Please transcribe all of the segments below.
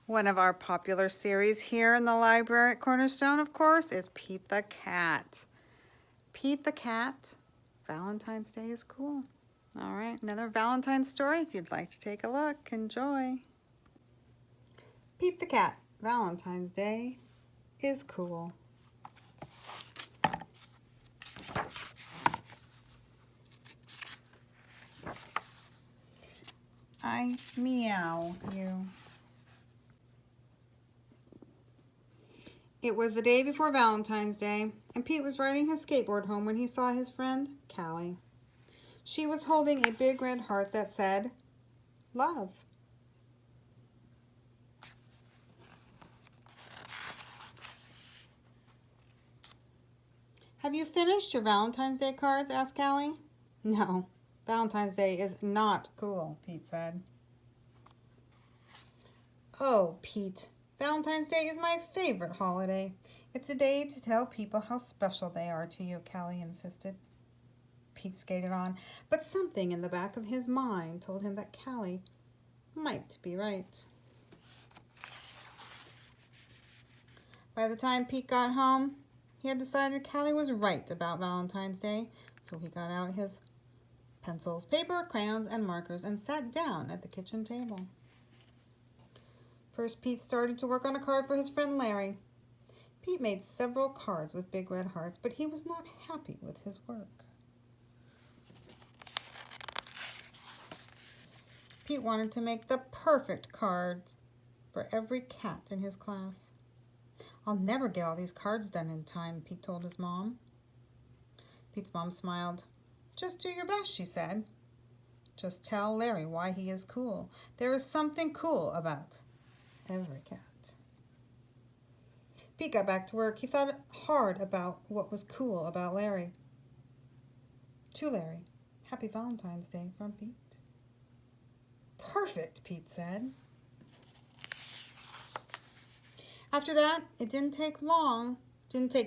One of our popular series here in the library at Cornerstone, of course, is Pete the Cat. Pete the Cat, Valentine's Day is cool. All right, another Valentine's story. If you'd like to take a look, enjoy. Pete the Cat, Valentine's Day is cool. I meow you. It was the day before Valentine's Day, and Pete was riding his skateboard home when he saw his friend, Callie. She was holding a big red heart that said, love. Have you finished your Valentine's Day cards? Asked Callie. No, Valentine's Day is not cool, Pete said. Oh, Pete, Valentine's Day is my favorite holiday. It's a day to tell people how special they are to you, Callie insisted. Pete skated on, but something in the back of his mind told him that Callie might be right. By the time Pete got home, he had decided Callie was right about Valentine's Day, so he got out his pencils, paper, crayons, and markers and sat down at the kitchen table. First, Pete started to work on a card for his friend Larry. Pete made several cards with big red hearts, but he was not happy with his work. Pete wanted to make the perfect cards for every cat in his class. I'll never get all these cards done in time, Pete told his mom. Pete's mom smiled. Just do your best, she said. Just tell Larry why he is cool. There is something cool about every cat. Pete got back to work. He thought hard about what was cool about Larry. To Larry, Happy Valentine's Day from Pete. Perfect, Pete said. After that, it didn't take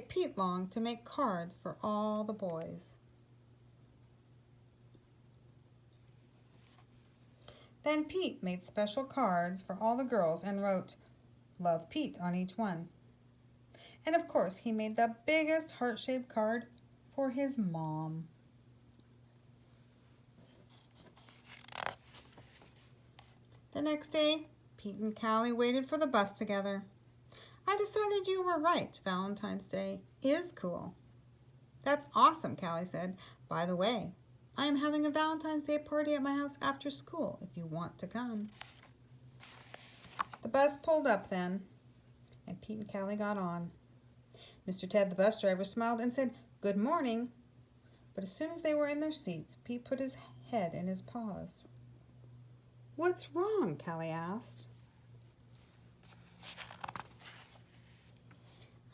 Pete long to make cards for all the boys. Then Pete made special cards for all the girls and wrote, Love Pete on each one. And of course, he made the biggest heart-shaped card for his mom. The next day, Pete and Callie waited for the bus together. I decided you were right. Valentine's Day is cool. That's awesome, Callie said. By the way, I am having a Valentine's Day party at my house after school if you want to come. The bus pulled up then, and Pete and Callie got on. Mr. Ted, the bus driver, smiled and said, Good morning. But as soon as they were in their seats, Pete put his head in his paws. What's wrong? Callie asked.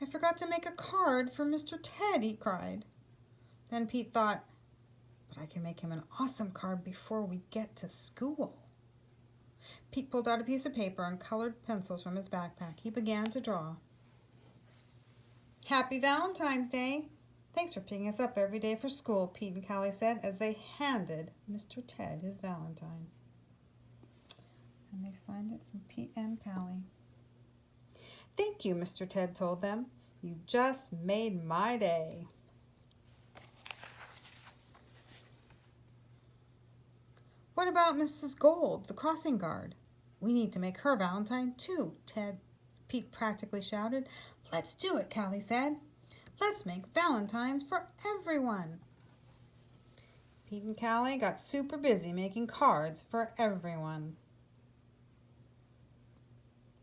I forgot to make a card for Mr. Ted, he cried. Then Pete thought, but I can make him an awesome card before we get to school. Pete pulled out a piece of paper and colored pencils from his backpack. He began to draw. Happy Valentine's Day. Thanks for picking us up every day for school, Pete and Callie said as they handed Mr. Ted his Valentine. And they signed it from Pete and Callie. Thank you, Mr. Ted told them. You just made my day. What about Mrs. Gold, the crossing guard? We need to make her Valentine too, Pete practically shouted. Let's do it, Callie said. Let's make Valentines for everyone. Pete and Callie got super busy making cards for everyone.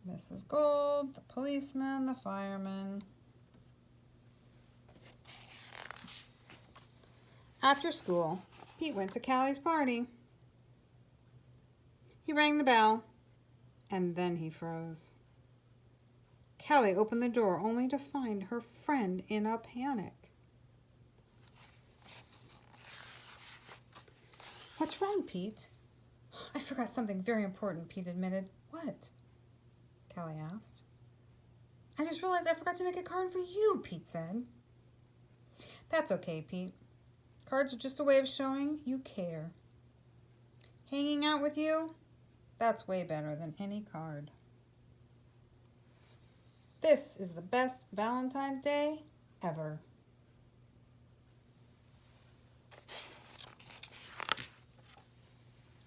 Mrs. Gold, the policeman, the fireman. After school, Pete went to Callie's party. He rang the bell, and then he froze. Callie opened the door only to find her friend in a panic. What's wrong, Pete? I forgot something very important, Pete admitted. What? Callie asked. I just realized I forgot to make a card for you, Pete said. That's okay, Pete. Cards are just a way of showing you care. Hanging out with you, that's way better than any card. This is the best Valentine's Day ever.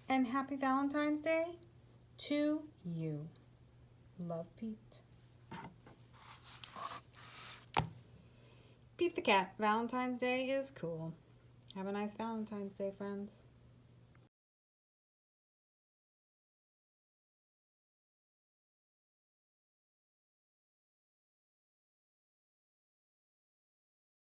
And happy Valentine's Day to you. Love, Pete. Pete the Cat. Valentine's Day is cool. Have a nice Valentine's Day, friends.